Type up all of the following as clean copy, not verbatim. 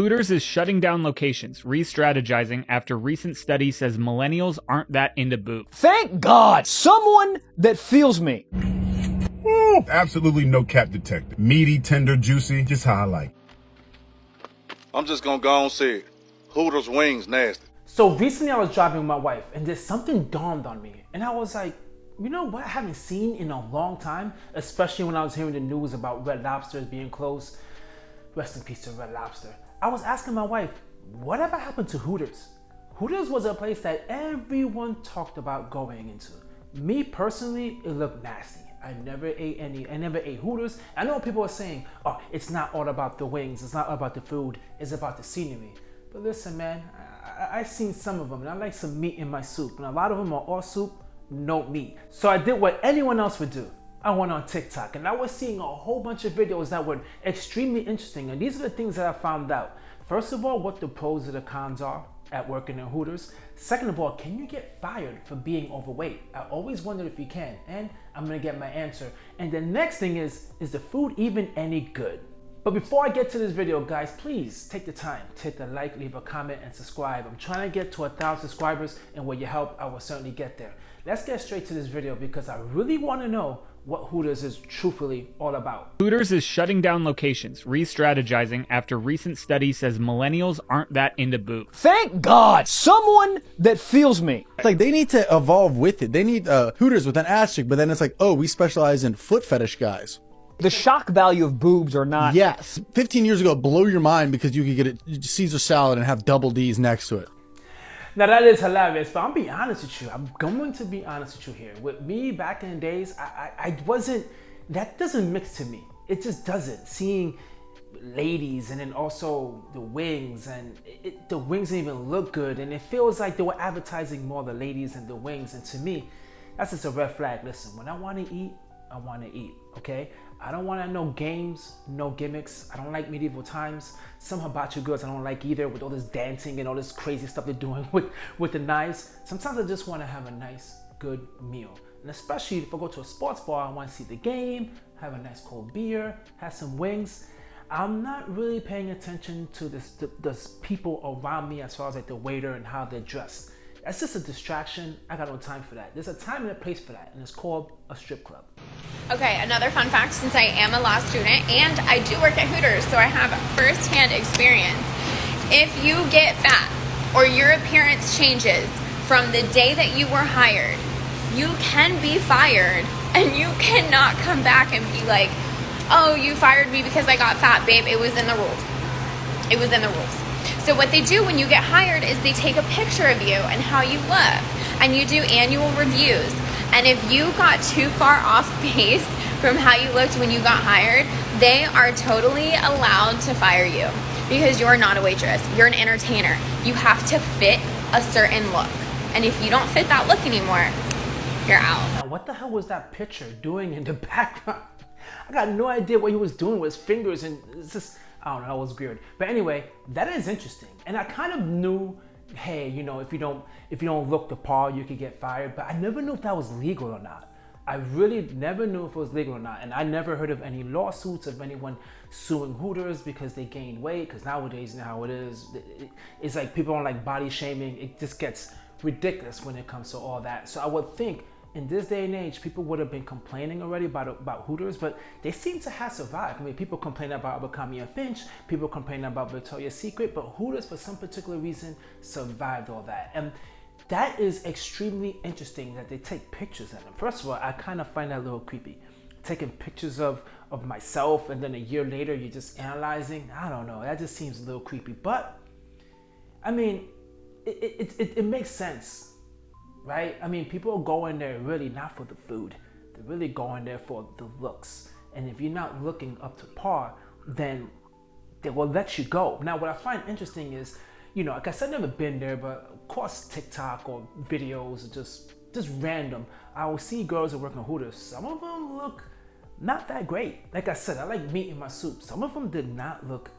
Hooters is shutting down locations, re-strategizing after recent study says millennials aren't that into boobs. Thank God! Someone that feels me. Absolutely no cap detected. Meaty, tender, juicy, just how I like. I'm just gonna go and say it. Hooters wings nasty. So recently I was driving with my wife and there's something dawned on me. And I was like, you know what I haven't seen in a long time? Especially when I was hearing the news about Red Lobsters being closed. Rest in peace to Red Lobster. I was asking my wife, whatever happened to Hooters? Hooters was a place that everyone talked about going into. Me personally, it looked nasty. I never ate Hooters. I know people are saying, oh, it's not all about the wings, it's not all about the food, it's about the scenery. But listen, man, I've seen some of them and I like some meat in my soup. And a lot of them are all soup, no meat. So I did what anyone else would do. I went on TikTok and I was seeing a whole bunch of videos that were extremely interesting. And these are the things that I found out. First of all, what the pros and the cons are at working in Hooters. Second of all, can you get fired for being overweight? I always wondered if you can, and I'm gonna get my answer. And the next thing is the food even any good? But before I get to this video, guys, please take the time to hit the like, leave a comment, and subscribe. I'm trying to get to 1,000 subscribers, and with your help, I will certainly get there. Let's get straight to this video because I really want to know what Hooters is truthfully all about. Hooters is shutting down locations, re-strategizing after recent study says millennials aren't that into boobs. Thank God! Someone that feels me. Like, they need to evolve with it. They need Hooters with an asterisk, but then it's like, oh, we specialize in foot fetish guys. The shock value of boobs are not... Yes. 15 years ago, blow your mind because you could get a Caesar salad and have double D's next to it. Now that is hilarious, but I'm being honest with you. I'm going to be honest with you here. With me back in the days, I wasn't, that doesn't mix to me. It just doesn't. Seeing ladies and then also the wings, and the wings didn't even look good, and it feels like they were advertising more the ladies and the wings, and to me, that's just a red flag. Listen, when I want to eat, I want to eat, okay? I don't want no games, no gimmicks. I don't like medieval times. Some hibachi girls I don't like either, with all this dancing and all this crazy stuff they're doing with the knives. Sometimes I just want to have a nice, good meal. And especially if I go to a sports bar, I want to see the game, have a nice cold beer, have some wings. I'm not really paying attention to the people around me as far as like the waiter and how they're dressed. That's just a distraction. I got no time for that. There's a time and a place for that, and it's called a strip club. Okay, another fun fact, since I am a law student and I do work at Hooters, so I have first-hand experience. If you get fat or your appearance changes from the day that you were hired, you can be fired and you cannot come back and be like, oh, you fired me because I got fat, babe. It was in the rules. It was in the rules. So what they do when you get hired is they take a picture of you and how you look, and you do annual reviews. And if you got too far off base from how you looked when you got hired, they are totally allowed to fire you because you're not a waitress. You're an entertainer. You have to fit a certain look. And if you don't fit that look anymore, you're out. Now, what the hell was that picture doing in the background? I got no idea what he was doing with his fingers, and it's just, I don't know, that was weird. But anyway, that is interesting. And I kind of knew, hey, you know, if you don't look the part, you could get fired. But I never knew if that was legal or not. I really never knew if it was legal or not. And I never heard of any lawsuits of anyone suing Hooters because they gained weight. Because nowadays, you know how it is. It's like people don't like body shaming. It just gets ridiculous when it comes to all that. So I would think in this day and age, people would have been complaining already about Hooters, but they seem to have survived. I mean, people complain about Abercrombie & Finch, people complain about Victoria's Secret, but Hooters, for some particular reason, survived all that. And that is extremely interesting that they take pictures of them. First of all, I kind of find that a little creepy. Taking pictures of myself, and then a year later, you're just analyzing. I don't know, that just seems a little creepy. But, I mean, it makes sense. Right? I mean, people are going there really not for the food. They're really going there for the looks. And if you're not looking up to par, then they will let you go. Now, what I find interesting is, you know, like I said, I've never been there, but of course, TikTok or videos are just random. I will see girls that work in Hooters. Some of them look not that great. Like I said, I like meat in my soup. Some of them did not look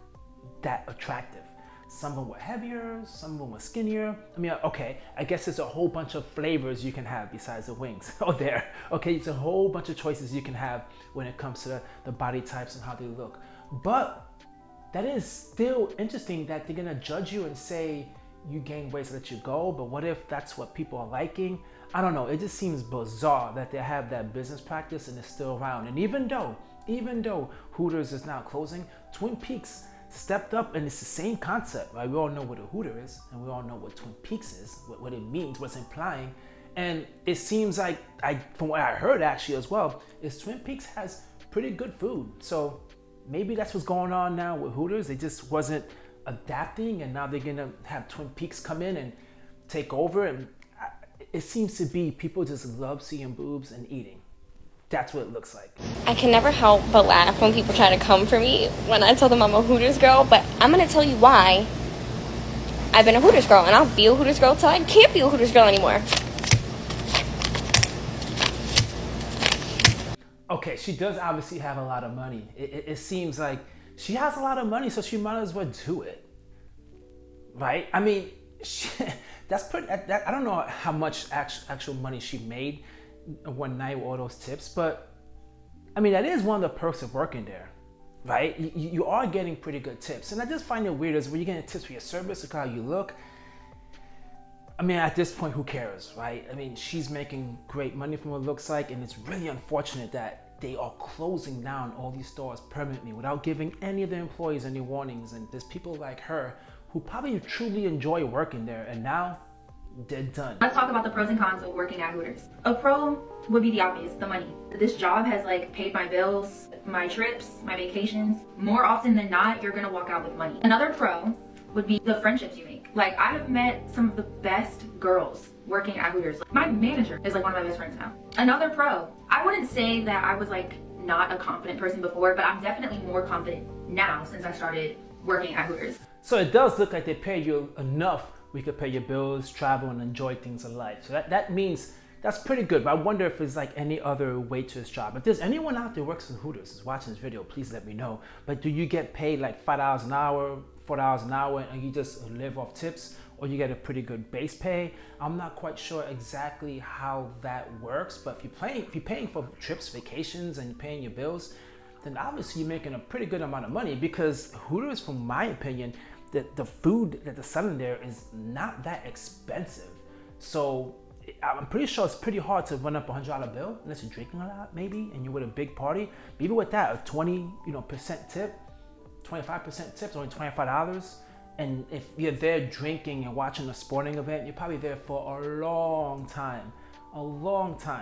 that attractive. Some of them were heavier, some of them were skinnier. I mean, okay, I guess there's a whole bunch of flavors you can have besides the wings. Oh, there. Okay, it's a whole bunch of choices you can have when it comes to the body types and how they look. But that is still interesting that they're gonna judge you and say you gain weight to let you go. But what if that's what people are liking? I don't know. It just seems bizarre that they have that business practice and it's still around. And even though Hooters is now closing, Twin Peaks stepped up, and it's the same concept, right? We all know what a Hooter is, and we all know what Twin Peaks is, what it means, what's implying. And it seems like, from what I heard actually as well, is Twin Peaks has pretty good food. So maybe that's what's going on now with Hooters. They just wasn't adapting, and now they're gonna have Twin Peaks come in and take over. And it seems to be people just love seeing boobs and eating. That's what it looks like. I can never help but laugh when people try to come for me when I tell them I'm a Hooters girl, but I'm going to tell you why I've been a Hooters girl, and I'll be a Hooters girl till I can't be a Hooters girl anymore. Okay, she does obviously have a lot of money. It seems like she has a lot of money, so she might as well do it. Right? I mean, that's pretty, I don't know how much actual money she made one night with all those tips, but I mean, that is one of the perks of working there, right? You are getting pretty good tips. And I just find it weird is when you're getting tips for your service, look how you look. I mean, at this point, who cares, right? I mean, she's making great money from what it looks like, and it's really unfortunate that they are closing down all these stores permanently without giving any of the employees any warnings. And there's people like her who probably truly enjoy working there, and now they're done. Let's talk about the pros and cons of working at Hooters. A pro would be the obvious, the money. This job has like paid my bills, my trips, my vacations. More often than not, you're gonna walk out with money. Another pro would be the friendships you make. Like, I have met some of the best girls working at Hooters. My manager is like one of my best friends now. Another pro, I wouldn't say that I was like not a confident person before, but I'm definitely more confident now since I started working at Hooters. So it does look like they pay you enough we could pay your bills, travel, and enjoy things in life. So that means that's pretty good. But I wonder if it's like any other waitress job. If there's anyone out there who works in Hooters is watching this video, please let me know. But do you get paid like $5 an hour, $4 an hour, and you just live off tips, or you get a pretty good base pay? I'm not quite sure exactly how that works, but if you're paying for trips, vacations, and you're paying your bills, then obviously you're making a pretty good amount of money, because Hooters, from my opinion, the food that they're selling there is not that expensive. So I'm pretty sure it's pretty hard to run up a $100 bill unless you're drinking a lot, maybe, and you're with a big party. But even with that, a 20% tip, 25% tips, only $25. And if you're there drinking and watching a sporting event, you're probably there for a long time.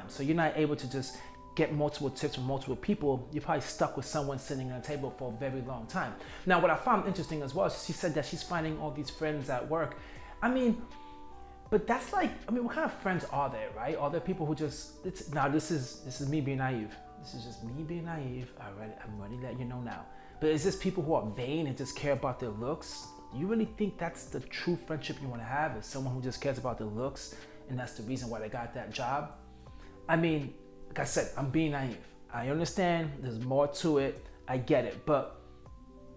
So you're not able to just get multiple tips from multiple people. You're probably stuck with someone sitting at a table for a very long time. Now, what I found interesting as well is she said that she's finding all these friends at work. I mean, but that's like, I mean, what kind of friends are there, right? Are there people who just, this is me being naive. This is just me being naive. I'm ready to let you know now. But is this people who are vain and just care about their looks? Do you really think that's the true friendship you want to have? Is someone who just cares about their looks and that's the reason why they got that job? I mean, like I said, I'm being naive. I understand there's more to it. I get it. But,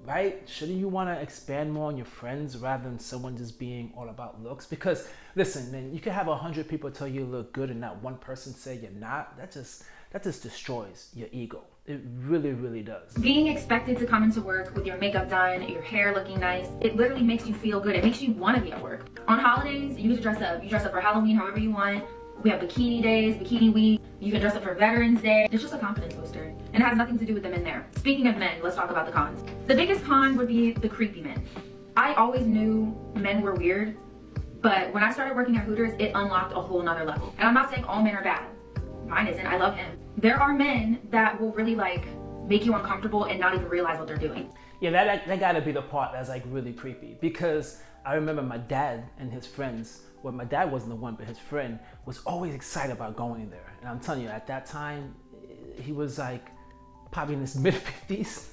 right? Shouldn't you want to expand more on your friends rather than someone just being all about looks? Because, listen, man, you can have 100 people tell you look good and not one person say you're not. That just destroys your ego. It really, really does. Being expected to come into work with your makeup done, your hair looking nice, it literally makes you feel good. It makes you want to be at work. On holidays, you get to dress up. You dress up for Halloween however you want. We have bikini days, bikini week. You can dress up for Veterans Day. It's just a confidence booster. And it has nothing to do with the men there. Speaking of men, let's talk about the cons. The biggest con would be the creepy men. I always knew men were weird, but when I started working at Hooters, it unlocked a whole nother level. And I'm not saying all men are bad. Mine isn't. I love him. There are men that will really like make you uncomfortable and not even realize what they're doing. Yeah, that gotta be the part that's like really creepy, because I remember my dad and his friends, well, my dad wasn't the one, but his friend was always excited about going there. And I'm telling you, at that time, he was like probably in his mid-50s.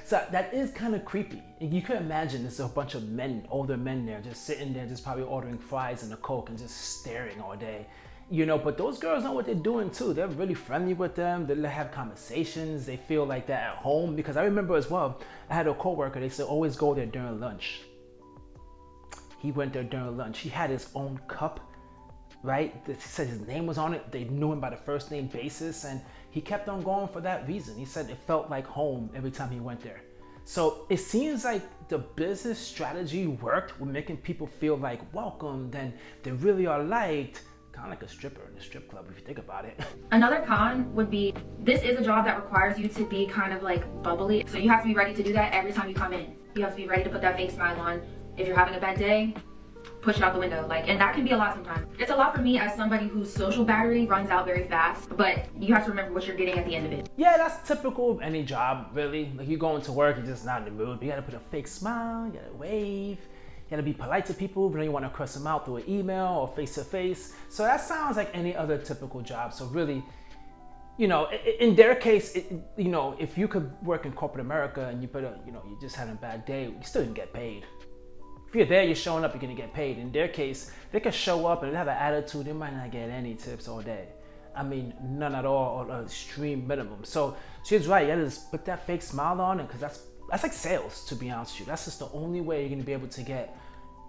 So that is kind of creepy. And you could imagine there's a bunch of men, older men there, just sitting there, just probably ordering fries and a Coke and just staring all day. You know, but those girls know what they're doing too. They're really friendly with them. They have conversations. They feel like they're at home. Because I remember as well, I had a coworker, they said always go there during lunch. He went there during lunch. He had his own cup, right? He said his name was on it. They knew him by the first name basis, and he kept on going for that reason. He said it felt like home every time he went there. So it seems like the business strategy worked with making people feel like welcomed and they really are liked. Kind of like a stripper in a strip club if you think about it. Another con would be, this is a job that requires you to be kind of like bubbly. So you have to be ready to do that every time you come in. You have to be ready to put that fake smile on. If you're having a bad day, push it out the window. And that can be a lot sometimes. It's a lot for me as somebody whose social battery runs out very fast, but you have to remember what you're getting at the end of it. Yeah, that's typical of any job, really. Like you go into work, you're just not in the mood, but you gotta put a fake smile, you gotta wave, you gotta be polite to people, but then you wanna curse them out through an email or face to face. So that sounds like any other typical job. So really, you know, in their case, you know, if you could work in corporate America and you you just had a bad day, you still didn't get paid. If you're there, you're showing up, you're gonna get paid. In their case, they could show up and have an attitude, they might not get any tips all day. I mean, none at all, or an extreme minimum. So she's right, you gotta just put that fake smile on, because that's like sales, to be honest with you. That's just the only way you're gonna be able to get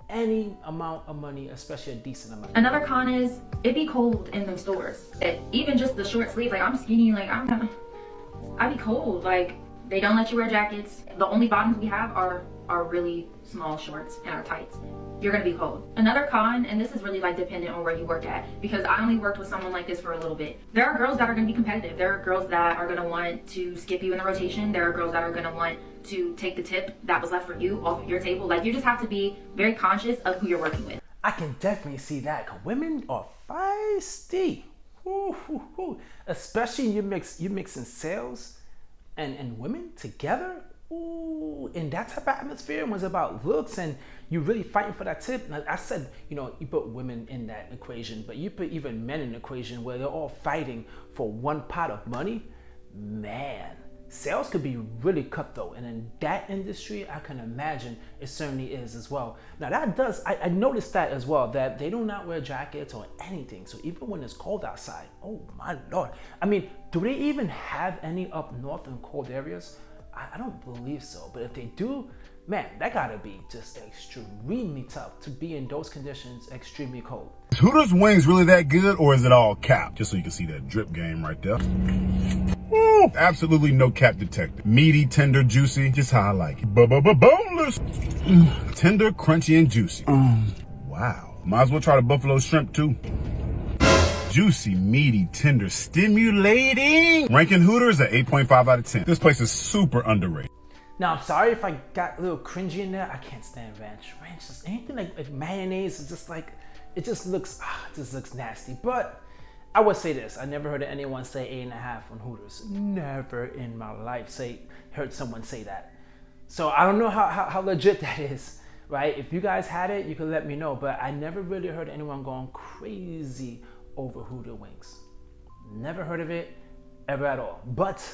any amount of money, especially a decent amount. Another con is, it be cold in the stores. Even just the short sleeve, like I'm skinny, like I be cold. Like they don't let you wear jackets. The only bottoms we have are really small shorts and our tights. You're gonna be cold. Another con, and this is really like dependent on where you work at, because I only worked with someone like this for a little bit. There are girls that are gonna be competitive. There are girls that are gonna want to skip you in the rotation. There are girls that are gonna want to take the tip that was left for you off of your table. Like you just have to be very conscious of who you're working with. I can definitely see that, 'cause women are feisty. Ooh. Especially you mixing sales and women together. Ooh, in that type of atmosphere, was about looks and you really fighting for that tip. Like I said, you know, you put women in that equation, but you put even men in the equation where they're all fighting for one pot of money. Man, sales could be really cutthroat, and in that industry, I can imagine it certainly is as well. Now that does, I noticed that as well, that they do not wear jackets or anything. So even when it's cold outside, oh my Lord. I mean, do they even have any up north in cold areas? I don't believe so, but if they do, man, that gotta be just extremely tough to be in those conditions, extremely cold. Is Hooters wings really that good, or is it all cap? Just so you can see that drip game right there. Woo, absolutely no cap detected. Meaty, tender, juicy, just how I like it. Boneless. Tender, crunchy, and juicy. Wow. Might as well try the buffalo shrimp too. Juicy, meaty, tender, stimulating. Ranking Hooters at 8.5 out of 10. This place is super underrated. Now, I'm sorry if I got a little cringy in there. I can't stand ranch. Ranch is anything like mayonnaise. It's just like, it just looks nasty. But I would say this. I never heard anyone say 8.5 on Hooters. Never in my life heard someone say that. So I don't know how legit that is, right? If you guys had it, you could let me know. But I never really heard anyone going crazy over Hooter wings. Never heard of it ever at all. But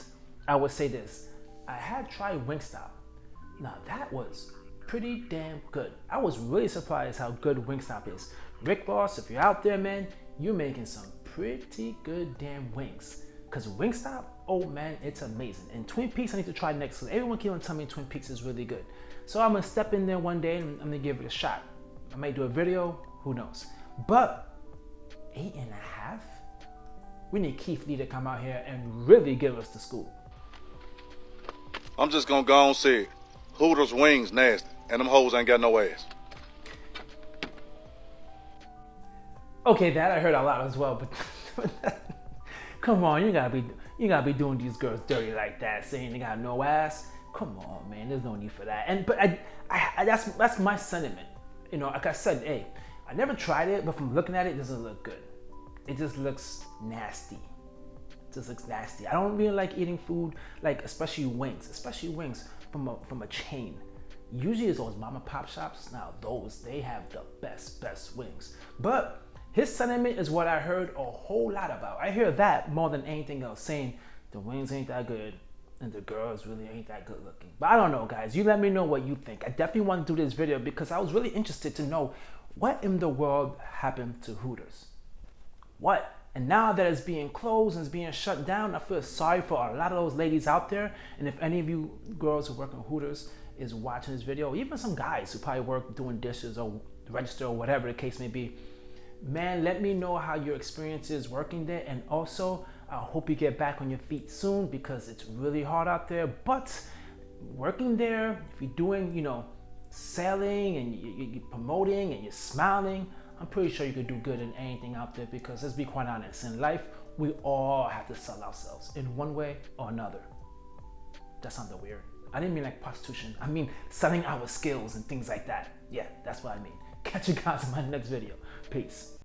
I would say this. I had tried Wingstop. Now that was pretty damn good. I was really surprised how good Wingstop is. Rick Ross, if you're out there, man, you're making some pretty good damn wings. Cause Wingstop, oh man, it's amazing. And Twin Peaks I need to try next. Cause everyone keeps on telling me Twin Peaks is really good. So I'm gonna step in there one day and I'm gonna give it a shot. I might do a video, who knows. But 8.5? We need Keith Lee to come out here and really give us the scoop. I'm just gonna go and say it. Hooters wings nasty, and them hoes ain't got no ass. Okay, that I heard a lot as well, but come on, you gotta be doing these girls dirty like that, saying they got no ass. Come on, man, there's no need for that. But that's my sentiment. You know, like I said, hey, I never tried it, but from looking at it, it doesn't look good. It just looks nasty. It just looks nasty. I don't really like eating food, like especially wings from a chain. Usually it's those mom and pop shops. Now those, they have the best wings. But his sentiment is what I heard a whole lot about. I hear that more than anything else, saying the wings ain't that good and the girls really ain't that good looking. But I don't know, guys. You let me know what you think. I definitely want to do this video because I was really interested to know what in the world happened to Hooters. What? And now that it's being closed and it's being shut down, I feel sorry for a lot of those ladies out there. And if any of you girls who work in Hooters is watching this video, even some guys who probably work doing dishes or register or whatever the case may be, man, let me know how your experience is working there. And also, I hope you get back on your feet soon because it's really hard out there. But working there, if you're doing, selling and you're promoting and you're smiling, I'm pretty sure you could do good in anything out there, because let's be quite honest, in life, we all have to sell ourselves in one way or another. That sounded weird. I didn't mean like prostitution. I mean selling our skills and things like that. Yeah, that's what I mean. Catch you guys in my next video. Peace.